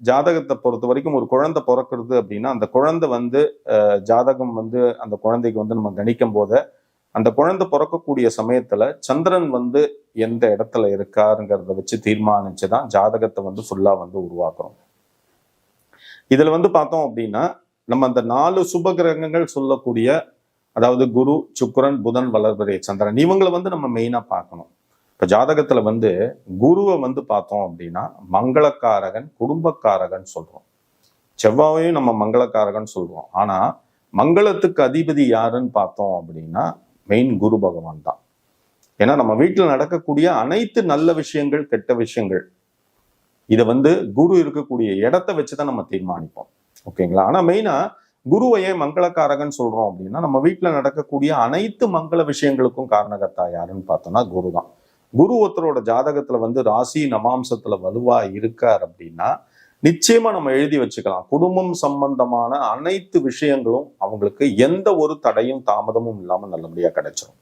ஜாதகத்தை பொறுத்த வரைக்கும் ஒரு குழந்தை பிறக்கிறது அப்படின்னா அந்த குழந்தை வந்து ஜாதகம் வந்து அந்த குழந்தைக்கு வந்து நம்ம கணிக்கும் போது அந்த குழந்தை பிறக்கக்கூடிய சமயத்துல சந்திரன் வந்து எந்த இடத்துல இருக்காருங்கிறத வச்சு தீர்மானிச்சுதான் ஜாதகத்தை வந்து ஃபுல்லா வந்து உருவாக்குறோம். இதுல வந்து பார்த்தோம் அப்படின்னா நம்ம அந்த 4 சுப கிரகங்கள் சொல்லக்கூடிய, அதாவது குரு, சுக்கிரன், புதன், வளர்பிறை, சந்திரன், இவங்களை வந்து நம்ம மெயினா பார்க்கணும். இப்ப ஜாதகத்துல வந்து குருவை வந்து பார்த்தோம் அப்படின்னா மங்களக்காரகன், குடும்பக்காரகன் சொல்றோம். செவ்வாயையும் நம்ம மங்களக்காரகன் சொல்றோம். ஆனா மங்களத்துக்கு அதிபதி யாருன்னு பார்த்தோம் அப்படின்னா மெயின் குரு பகவான் தான். ஏன்னா நம்ம வீட்டுல நடக்கக்கூடிய அனைத்து நல்ல விஷயங்கள், கெட்ட விஷயங்கள், இதை வந்து குரு இருக்கக்கூடிய இடத்தை வச்சுதான் நம்ம தீர்மானிப்போம். ஓகேங்களா? ஆனா மெயினா குருவை ஏன் மங்களக்காரகன் சொல்றோம் அப்படின்னா நம்ம வீட்டுல நடக்கக்கூடிய அனைத்து மங்கள விஷயங்களுக்கும் காரணகர்த்தா யாருன்னு பார்த்தோம்னா குரு தான். குரு ஒருத்தரோட ஜாதகத்துல வந்து ராசி நவாம்சத்துல வலுவா இருக்கார் அப்படின்னா நிச்சயமா நம்ம எழுதி வச்சுக்கலாம், குடும்பம் சம்பந்தமான அனைத்து விஷயங்களும் அவங்களுக்கு எந்த ஒரு தடையும் தாமதமும் இல்லாம நல்லபடியா கிடைச்சிடும்.